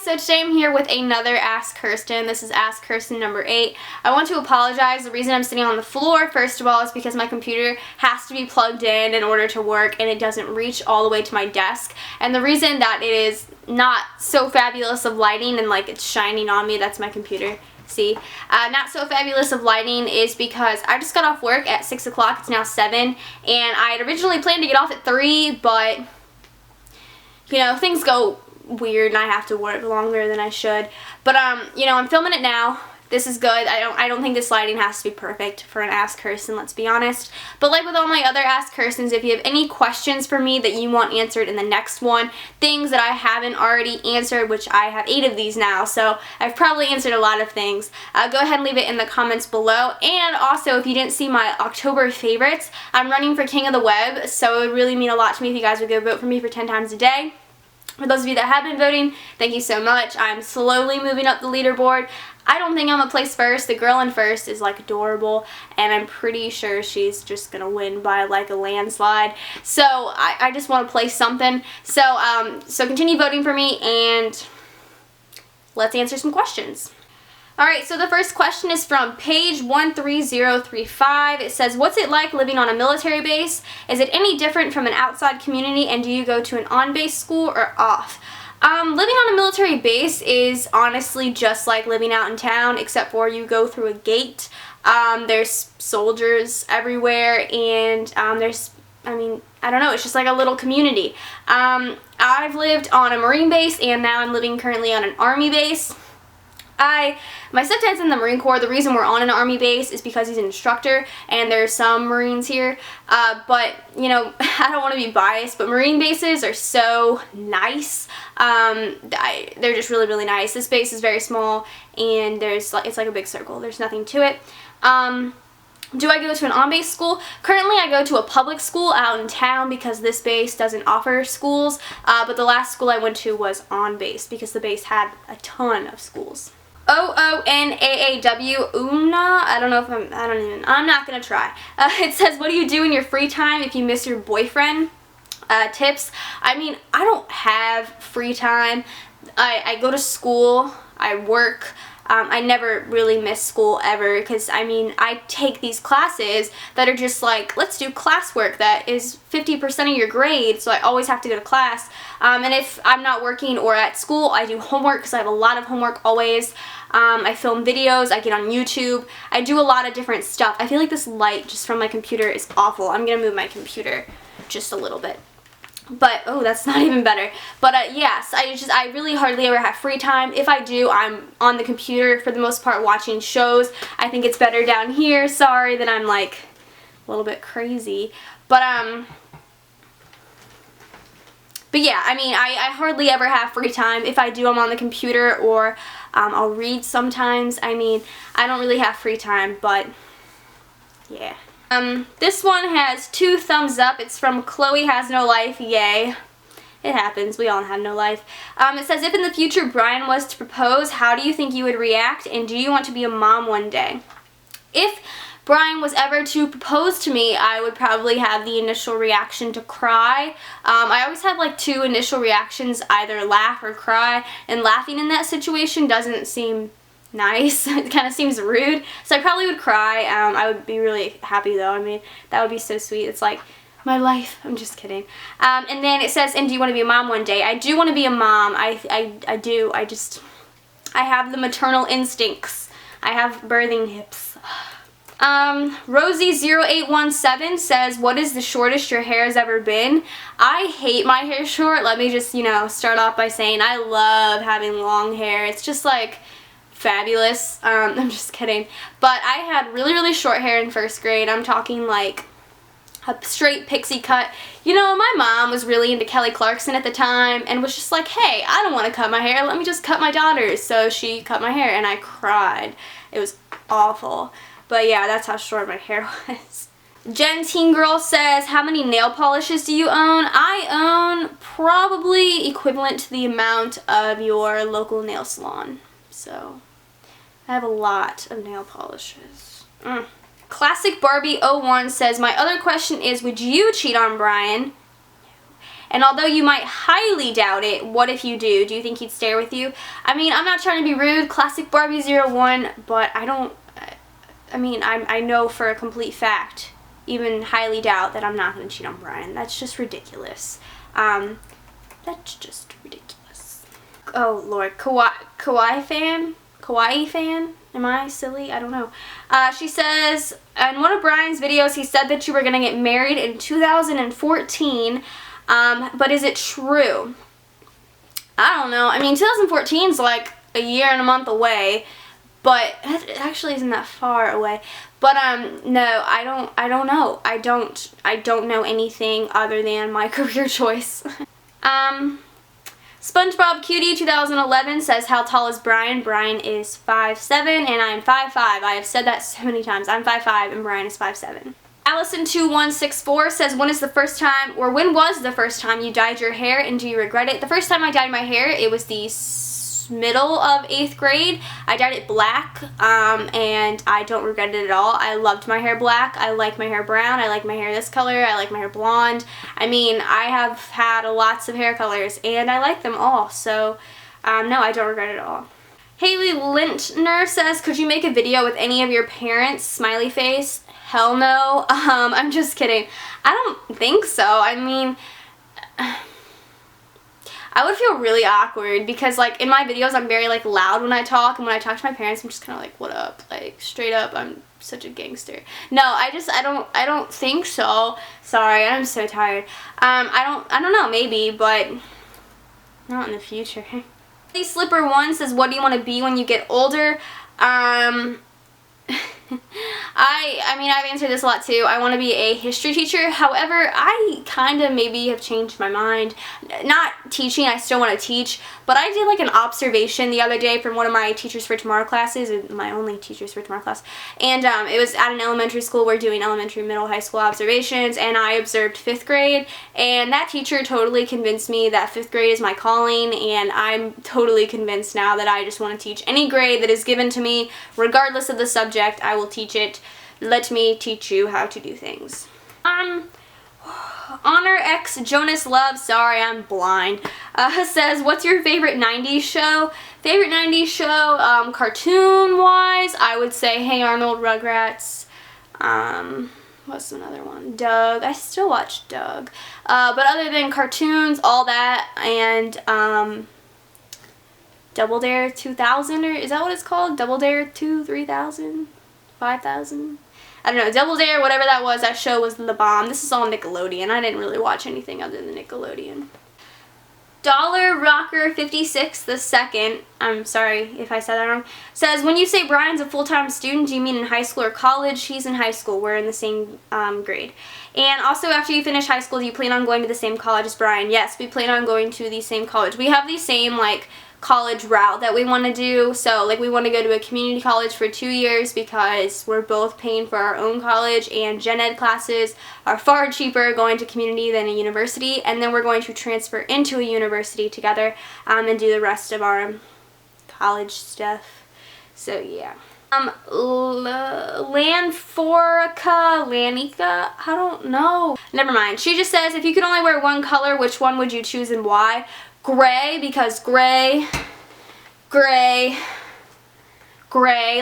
so today I'm here with another Ask Kirsten. This is Ask Kirsten number 8. I want to apologize. The reason I'm sitting on the floor, first of all, is because my computer has to be plugged in order to work, and it doesn't reach all the way to my desk. And the reason that it is not so fabulous of lighting and like it's shining on me, that's my computer. See, not so fabulous of lighting is because I just got off work at 6 o'clock. It's now 7, and I had originally planned to get off at 3, but you know, things go weird and I have to work longer than I should. But you know, I'm filming it now. This is good. I don't think this lighting has to be perfect for an Ask Kirsten, let's be honest. But like with all my other Ask Kirstens, if you have any questions for me that you want answered in the next one, things that I haven't already answered, which I have 8 of these now, so I've probably answered a lot of things, go ahead and leave it in the comments below. And also, if you didn't see my October favorites, I'm running for King of the Web, so it would really mean a lot to me if you guys would go vote for me for 10 times a day. For those of you that have been voting, thank you so much. I'm slowly moving up the leaderboard. I don't think I'm gonna place first. The girl in first is like adorable, and I'm pretty sure she's just gonna win by like a landslide. So I just want to place something. So so continue voting for me, and let's answer some questions. Alright, so the first question is from page 13035. It says, what's it like living on a military base? Is it any different from an outside community, and do you go to an on-base school or off? Living on a military base is honestly just like living out in town, except for you go through a gate. There's soldiers everywhere, and there's, I mean, I don't know, it's just like a little community. I've lived on a Marine base, and now I'm living currently on an Army base. My stepdad's in the Marine Corps. The reason we're on an Army base is because he's an instructor, and there's some Marines here. But, you know, I don't want to be biased, but Marine bases are so nice. They're just really, really nice. This base is very small, and it's like a big circle. There's nothing to it. Do I go to an on-base school? Currently, I go to a public school out in town because this base doesn't offer schools. But the last school I went to was on-base because the base had a ton of schools. OONAAW, Una, I don't know if I'm not gonna try. It says, what do you do in your free time if you miss your boyfriend? Tips. I mean, I don't have free time. I go to school, I work. I never really miss school ever because, I mean, I take these classes that are just like, let's do classwork that is 50% of your grade, so I always have to go to class. And if I'm not working or at school, I do homework because I have a lot of homework always. I film videos, I get on YouTube, I do a lot of different stuff. I feel like this light just from my computer is awful. I'm going to move my computer just a little bit. But, oh, that's not even better. But, yes, I really hardly ever have free time. If I do, I'm on the computer for the most part watching shows. I think it's better down here. Sorry that I'm, like, a little bit crazy. But yeah, I mean, I hardly ever have free time. If I do, I'm on the computer, or I'll read sometimes. I mean, I don't really have free time, but, yeah. This one has 2 thumbs up. It's from Chloe Has No Life. Yay. It happens. We all have no life. It says, if in the future Brian was to propose, how do you think you would react, and do you want to be a mom one day? If Brian was ever to propose to me, I would probably have the initial reaction to cry. I always have like 2 initial reactions, either laugh or cry, and laughing in that situation doesn't seem nice. It kind of seems rude, so I probably would cry. I would be really happy though. I mean, that would be so sweet. It's like my life. I'm just kidding. And then it says, and do you want to be a mom one day? I do want to be a mom. I do. I have the maternal instincts. I have birthing hips. Rosie0817 says, what is the shortest your hair has ever been? I hate my hair short. Let me just, you know, start off by saying I love having long hair. It's just like fabulous. I'm just kidding. But I had really, really short hair in 1st grade. I'm talking like a straight pixie cut. You know, my mom was really into Kelly Clarkson at the time and was just like, hey, I don't want to cut my hair. Let me just cut my daughter's. So she cut my hair, and I cried. It was awful. But yeah, that's how short my hair was. Jen Teen Girl says, how many nail polishes do you own? I own probably equivalent to the amount of your local nail salon. So I have a lot of nail polishes. Classic Barbie 01 says, my other question is, would you cheat on Brian? And although you might highly doubt it, what if you do? Do you think he'd stay with you? I mean, I'm not trying to be rude, classic Barbie01, but I know for a complete fact, even highly doubt, that I'm not going to cheat on Brian. That's just ridiculous. That's just ridiculous. Oh, Lord. Kawaii fan? Am I silly? I don't know. She says, in one of Brian's videos, he said that you were going to get married in 2014, but is it true? I don't know. I mean, 2014 is like a year and a month away, but it actually isn't that far away. But no, I don't know. I don't know anything other than my career choice. SpongeBob Cutie 2011 says, how tall is Brian? Brian is 5'7", and I'm 5'5". I have said that so many times. I'm 5'5", and Brian is 5'7". Allison2164 says, when was the first time you dyed your hair, and do you regret it? The first time I dyed my hair, it was the middle of 8th grade. I dyed it black, and I don't regret it at all. I loved my hair black. I like my hair brown. I like my hair this color. I like my hair blonde. I mean, I have had lots of hair colors, and I like them all. So, no, I don't regret it at all. Haley Lintner says, could you make a video with any of your parents? Smiley face. Hell no. I'm just kidding. I don't think so. I mean, I would feel really awkward because, like, in my videos I'm very, like, loud when I talk, and when I talk to my parents I'm just kind of like, what up? Like, straight up, I'm such a gangster. No, I don't think so. Sorry, I'm so tired. I don't know, maybe, but not in the future. Slipper1 says, what do you want to be when you get older? I mean, I've answered this a lot too. I want to be a history teacher. However, I kind of maybe have changed my mind. Not teaching, I still want to teach, but I did like an observation the other day from one of my Teachers for Tomorrow classes, my only Teachers for Tomorrow class, and it was at an elementary school. We're doing elementary, middle, high school observations, and I observed 5th grade, and that teacher totally convinced me that 5th grade is my calling, and I'm totally convinced now that I just want to teach any grade that is given to me, regardless of the subject. I will teach it. Let me teach you how to do things. Honor X Jonas Love, sorry I'm blind, says, what's your favorite 90s show? Favorite 90s show, cartoon wise, I would say Hey Arnold, Rugrats, what's another one? Doug. I still watch Doug. But other than cartoons, all that, and Double Dare 2000, or is that what it's called? Double Dare 2, 3000, 5000? I don't know, Double Dare, whatever that was, that show was the bomb. This is all Nickelodeon. I didn't really watch anything other than Nickelodeon. Dollar Rocker 56 the second, I'm sorry if I said that wrong, says, when you say Brian's a full-time student, do you mean in high school or college? He's in high school. We're in the same grade. And also, after you finish high school, do you plan on going to the same college as Brian? Yes, we plan on going to the same college. We have the same, like, college route that we want to do. So, like, we want to go to a community college for 2 years because we're both paying for our own college, and gen ed classes are far cheaper going to community than a university, and then we're going to transfer into a university together and do the rest of our college stuff. So yeah. Lanika, I don't know. Never mind. She just says, if you could only wear one color, which one would you choose and why? Gray, because gray,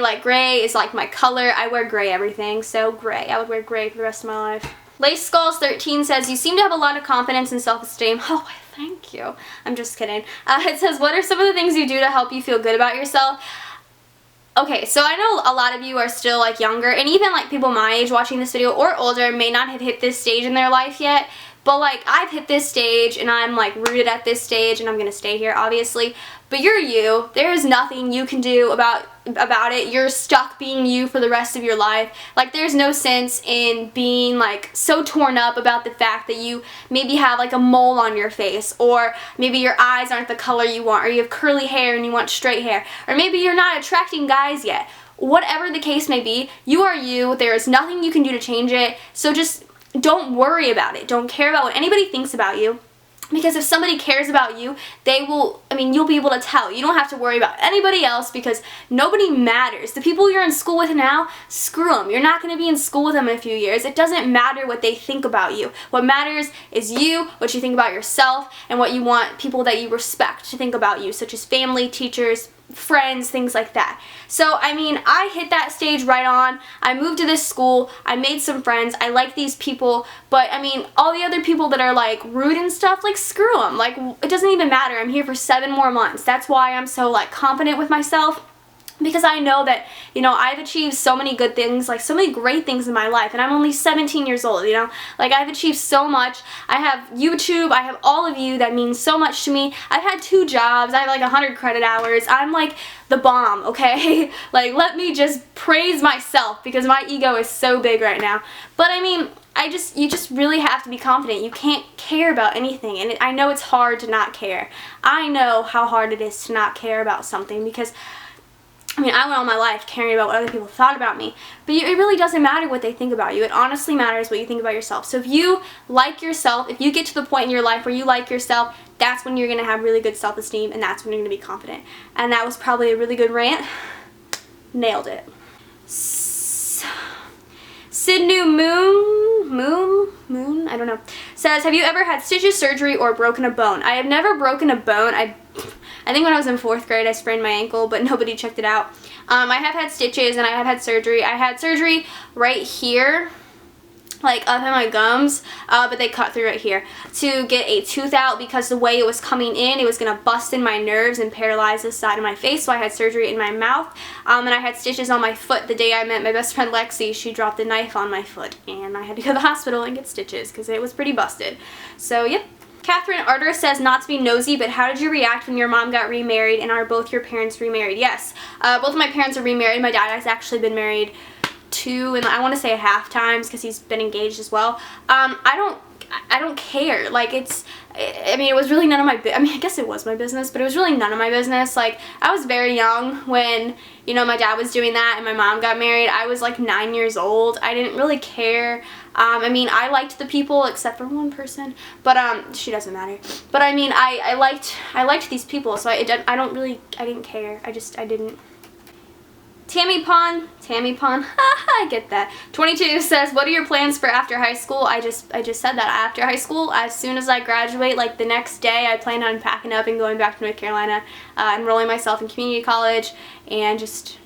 like gray is like my color. I wear gray everything, so gray. I would wear gray for the rest of my life. Lace Skulls 13 says, you seem to have a lot of confidence and self-esteem. Oh, thank you. I'm just kidding. It says, what are some of the things you do to help you feel good about yourself? Okay, so I know a lot of you are still like younger, and even like people my age watching this video or older may not have hit this stage in their life yet. But, like, I've hit this stage, and I'm, like, rooted at this stage, and I'm going to stay here, obviously. But you're you. There is nothing you can do about it. You're stuck being you for the rest of your life. Like, there's no sense in being, like, so torn up about the fact that you maybe have, like, a mole on your face, or maybe your eyes aren't the color you want, or you have curly hair and you want straight hair, or maybe you're not attracting guys yet. Whatever the case may be, you are you. There is nothing you can do to change it. So just don't worry about it. Don't care about what anybody thinks about you. Because if somebody cares about you, they will, I mean, you'll be able to tell. You don't have to worry about anybody else because nobody matters. The people you're in school with now, screw them. You're not going to be in school with them in a few years. It doesn't matter what they think about you. What matters is you, what you think about yourself, and what you want people that you respect to think about you, such as family, teachers, friends, things like that. So, I mean, I hit that stage right on. I moved to this school. I made some friends. I like these people. But, I mean, all the other people that are, like, rude and stuff, like, screw them. Like, it doesn't even matter. I'm here for 7 more months. That's why I'm so, like, confident with myself. Because I know that, you know, I've achieved so many good things, like so many great things in my life, and I'm only 17 years old, you know? Like, I've achieved so much. I have YouTube, I have all of you that means so much to me. I've had 2 jobs, I have like 100 credit hours. I'm like the bomb, okay? Like, let me just praise myself because my ego is so big right now. But I mean, you just really have to be confident. You can't care about anything, and I know it's hard to not care. I know how hard it is to not care about something because I mean, I went all my life caring about what other people thought about me, but it really doesn't matter what they think about you. It honestly matters what you think about yourself. So if you like yourself, if you get to the point in your life where you like yourself, that's when you're going to have really good self-esteem, and that's when you're going to be confident. And that was probably a really good rant. Nailed it. Sydney Moon, I don't know, says, have you ever had stitches, surgery, or broken a bone? I have never broken a bone. I think when I was in 4th grade I sprained my ankle, but nobody checked it out. I have had stitches and I have had surgery. I had surgery right here, like up in my gums, but they cut through right here to get a tooth out because the way it was coming in, it was going to bust in my nerves and paralyze this side of my face, so I had surgery in my mouth. And I had stitches on my foot the day I met my best friend Lexi. She dropped a knife on my foot and I had to go to the hospital and get stitches because it was pretty busted. So, yep. Catherine Arter says, not to be nosy, but how did you react when your mom got remarried, and are both your parents remarried? Yes, both of my parents are remarried. My dad has actually been married 2, and I want to say a half times because he's been engaged as well. I don't care. Like, I mean, it was really none of my, I mean, I guess it was my business, but it was really none of my business. Like, I was very young when, you know, my dad was doing that and my mom got married. I was like 9 years old. I didn't really care. I mean, I liked the people except for one person, but she doesn't matter. But I mean, I liked these people, so I didn't care. I didn't. Tammy Pond, I get that. 22 says, what are your plans for after high school? I just said that. After high school, as soon as I graduate, like the next day, I plan on packing up and going back to North Carolina, enrolling myself in community college, and just,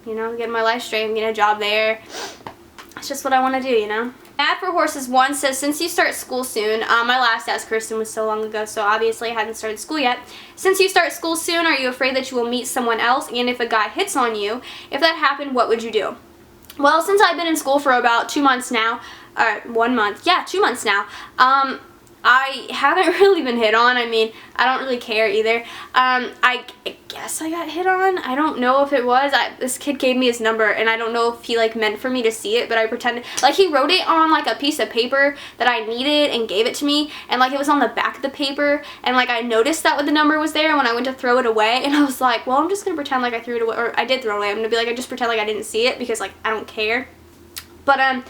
you know, getting my life straight and getting a job there. It's just what I want to do, you know? Mad for Horses 1 says, since you start school soon, my last Ask Kirsten was so long ago, so obviously I hadn't started school yet. Since you start school soon, are you afraid that you will meet someone else? And if a guy hits on you, if that happened, what would you do? Well, since I've been in school for about 2 months now, 1 month, yeah, 2 months now, I haven't really been hit on. I mean, I don't really care either. I guess I got hit on. I don't know if it was. This kid gave me his number, and I don't know if he, like, meant for me to see it, but I pretended. Like, he wrote it on, like, a piece of paper that I needed and gave it to me, and, like, it was on the back of the paper, and, like, I noticed that the number was there when I went to throw it away, and I was like, well, I'm just gonna pretend like I threw it away, or I did throw it away. I'm gonna be like, I just pretend like I didn't see it because, like, I don't care. But,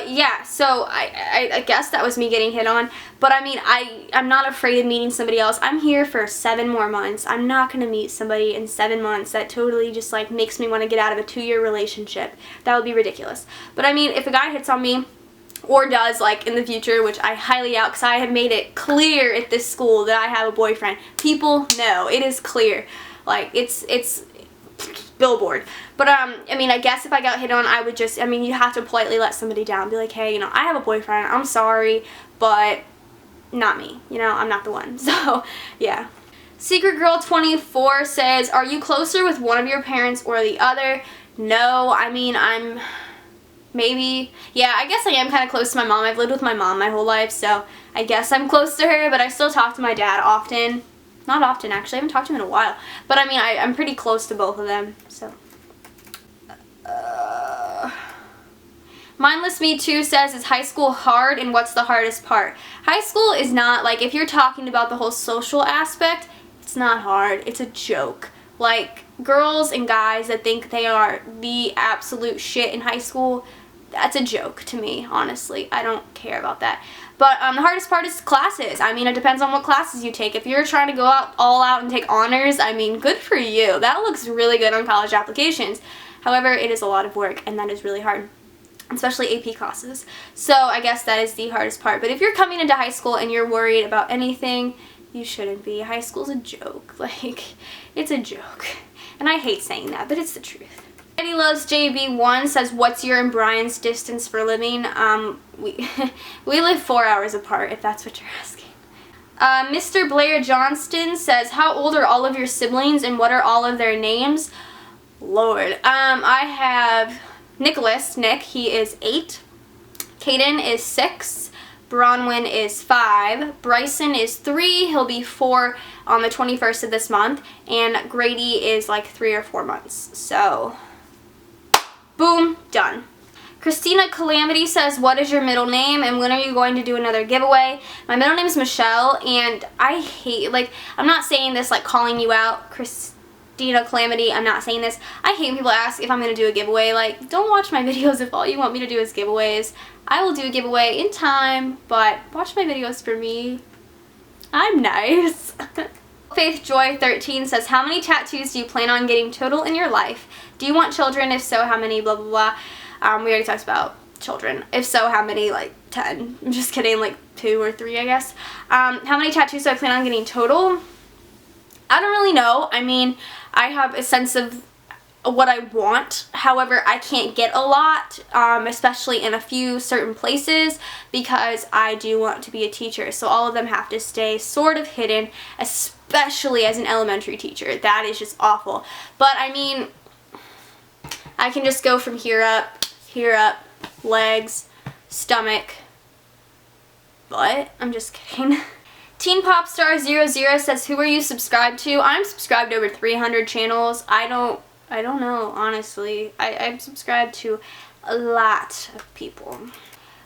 yeah, so I guess that was me getting hit on, but I mean, I'm not afraid of meeting somebody else. I'm here for 7 more months. I'm not going to meet somebody in 7 months that totally just, like, makes me want to get out of a 2-year relationship. That would be ridiculous. But I mean, if a guy hits on me, or does, like, in the future, which I highly doubt, because I have made it clear at this school that I have a boyfriend. People know. It is clear. Like, it's billboard. But, I mean, I guess if I got hit on, I would just, I mean, you have to politely let somebody down. Be like, hey, you know, I have a boyfriend. I'm sorry, but not me. You know, I'm not the one. So, yeah. Secret Girl 24 says, are you closer with one of your parents or the other? No, I mean, I'm maybe, yeah, I guess I am kind of close to my mom. I've lived with my mom my whole life, so I guess I'm close to her, but I still talk to my dad often. Not often, actually. I haven't talked to him in a while. But, I mean, I'm pretty close to both of them, so. Mindless Me Too says, is high school hard, and what's the hardest part? High school is not, like, if you're talking about the whole social aspect, it's not hard. It's a joke. Like, girls and guys that think they are the absolute shit in high school, that's a joke to me, honestly. I don't care about that. But the hardest part is classes. I mean, it depends on what classes you take. If you're trying to go all out and take honors, I mean, good for you. That looks really good on college applications. However, it is a lot of work, and that is really hard, especially AP classes. So I guess that is the hardest part. But if you're coming into high school and you're worried about anything, you shouldn't be. High school's a joke. Like, it's a joke. And I hate saying that, but it's the truth. Eddie Loves JB1 says, what's your and Brian's distance for living? We live 4 hours apart, if that's what you're asking. Mr. Blair Johnston says, how old are all of your siblings and what are all of their names? Lord. I have Nicholas, Nick, he is 8. Caden is 6. Bronwyn is 5. Bryson is 3. He'll be 4 on the 21st of this month. And Grady is like 3 or 4 months. So, boom, done. Christina Calamity says, what is your middle name and when are you going to do another giveaway? My middle name is Michelle, and I hate, like, I'm not saying this like calling you out, Christina Calamity, I'm not saying this. I hate when people ask if I'm going to do a giveaway. Like, don't watch my videos if all you want me to do is giveaways. I will do a giveaway in time, but watch my videos for me. I'm nice. Faith Joy 13 says, how many tattoos do you plan on getting total in your life? Do you want children? If so, how many? Blah, blah, blah. We already talked about children. If so, how many? Like 10. I'm just kidding, like 2 or 3, I guess. How many tattoos do I plan on getting total? I don't really know. I mean, I have a sense of what I want. However, I can't get a lot, especially in a few certain places, because I do want to be a teacher. So all of them have to stay sort of hidden, especially as an elementary teacher. That is just awful. But I mean, I can just go from here up, legs, stomach, butt. I'm just kidding. Teen Popstar 00 says, who are you subscribed to? I'm subscribed to over 300 channels. I don't know, honestly. I'm subscribed to a lot of people.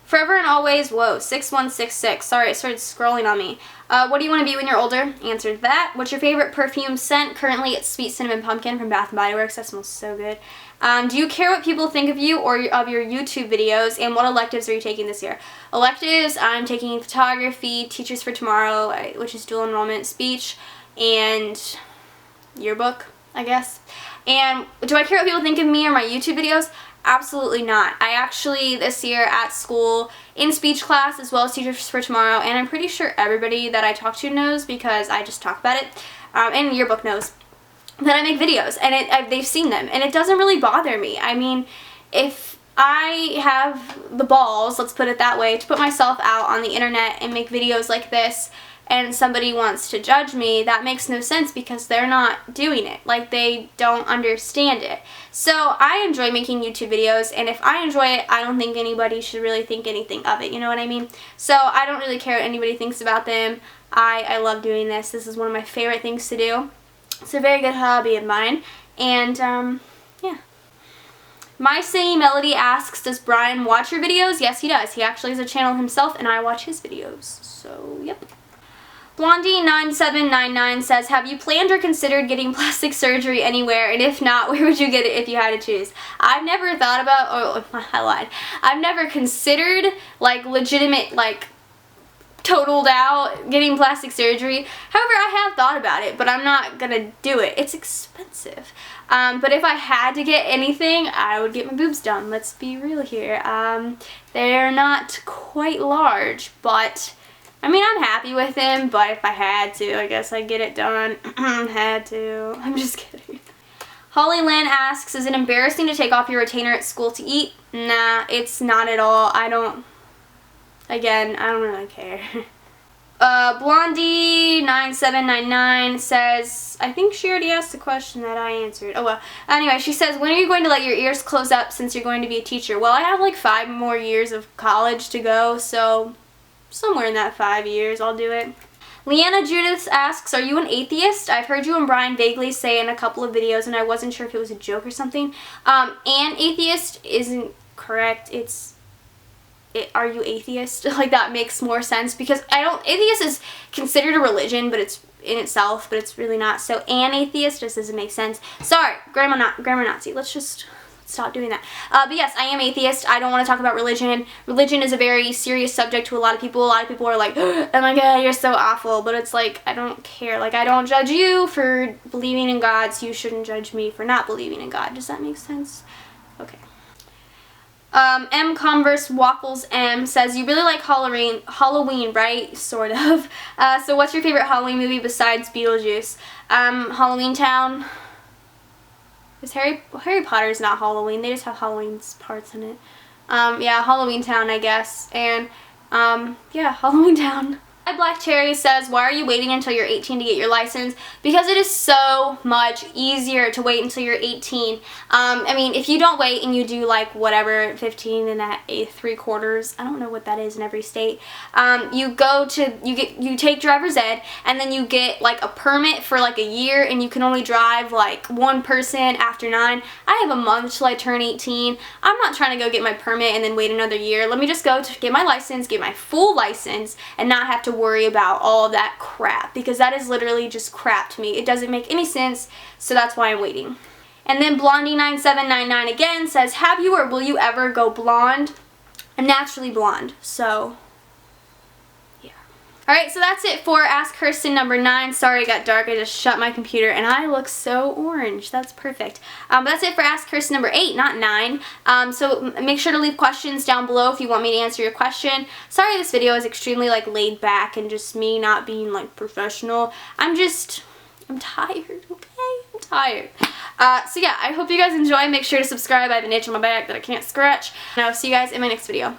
Forever and Always, whoa, 6166. Sorry, it started scrolling on me. What do you want to be when you're older? Answered that. What's your favorite perfume scent? Currently, it's Sweet Cinnamon Pumpkin from Bath & Body Works. That smells so good. Do you care what people think of you or of your YouTube videos? And what electives are you taking this year? Electives, I'm taking photography, Teachers for Tomorrow, which is dual enrollment, speech, and yearbook, I guess. And do I care what people think of me or my YouTube videos? Absolutely not. I actually, this year at school, in speech class as well as Teachers for Tomorrow, and I'm pretty sure everybody that I talk to knows because I just talk about it, and yearbook knows, that I make videos, and they've seen them, and it doesn't really bother me. I mean, if I have the balls, let's put it that way, to put myself out on the internet and make videos like this, and somebody wants to judge me, that makes no sense because they're not doing it. Like, they don't understand it. So I enjoy making YouTube videos, and if I enjoy it, I don't think anybody should really think anything of it, you know what I mean? So I don't really care what anybody thinks about them. I love doing this. This is one of my favorite things to do. It's a very good hobby of mine, and yeah. My Singing Melody asks, does Brian watch your videos? Yes, he does. He actually has a channel himself, and I watch his videos. So, yep. Blondie9799 says, have you planned or considered getting plastic surgery anywhere? And if not, where would you get it if you had to choose? I've never thought about, I lied. I've never considered, like, legitimate, like, totaled out getting plastic surgery. However, I have thought about it, but I'm not gonna do it. It's expensive. But if I had to get anything, I would get my boobs done. Let's be real here. They're not quite large, but I mean, I'm happy with them, but if I had to, I guess I'd get it done. Had to. I'm just kidding. Holly Lynn asks, is it embarrassing to take off your retainer at school to eat? Nah, it's not at all. I don't really care. Blondie9799 says, I think she already asked the question that I answered. Oh well. Anyway, she says, when are you going to let your ears close up since you're going to be a teacher? Well, I have like 5 more years of college to go, so somewhere in that 5 years I'll do it. Leanna Judith asks, are you an atheist? I've heard you and Brian vaguely say in a couple of videos, and I wasn't sure if it was a joke or something. An atheist isn't correct. Are you atheist? Like, that makes more sense because atheist is considered a religion, but it's in itself, but it's really not. So an atheist just doesn't make sense. Sorry, grammar Nazi. Let's stop doing that. But yes, I am atheist. I don't want to talk about religion. Religion is a very serious subject to a lot of people. A lot of people are like, oh my god, you're so awful. But it's like, I don't care. Like, I don't judge you for believing in God, so you shouldn't judge me for not believing in God. Does that make sense? Okay. M Converse Waffles M says, you really like Halloween, right? Sort of. So what's your favorite Halloween movie besides Beetlejuice? Halloween Town. Because Harry Potter's not Halloween. They just have Halloween's parts in it. Yeah, Halloween Town, I guess. And, yeah, Halloween Town. Black Cherry says, why are you waiting until you're 18 to get your license? Because it is so much easier to wait until you're 18. I mean, if you don't wait and you do like whatever, 15 and a 3/4, I don't know what that is in every state. You take driver's ed, and then you get like a permit for like a year, and you can only drive like one person after 9. I have a month till I turn 18. I'm not trying to go get my permit and then wait another year. Let me just go to get my license, get my full license, and not have to worry about all of that crap, because that is literally just crap to me. It doesn't make any sense, so that's why I'm waiting. And then Blondie9799 again says, have you or will you ever go blonde? I'm naturally blonde, so yeah. Alright, so that's it for Ask Kirsten number 9. Sorry it got dark, I just shut my computer and I look so orange. That's perfect. But that's it for Ask Kirsten number 8, not 9. So make sure to leave questions down below if you want me to answer your question. Sorry this video is extremely like laid back and just me not being like professional. I'm tired, okay? I'm tired. So yeah, I hope you guys enjoy. Make sure to subscribe. I have an itch on my back that I can't scratch. And I'll see you guys in my next video.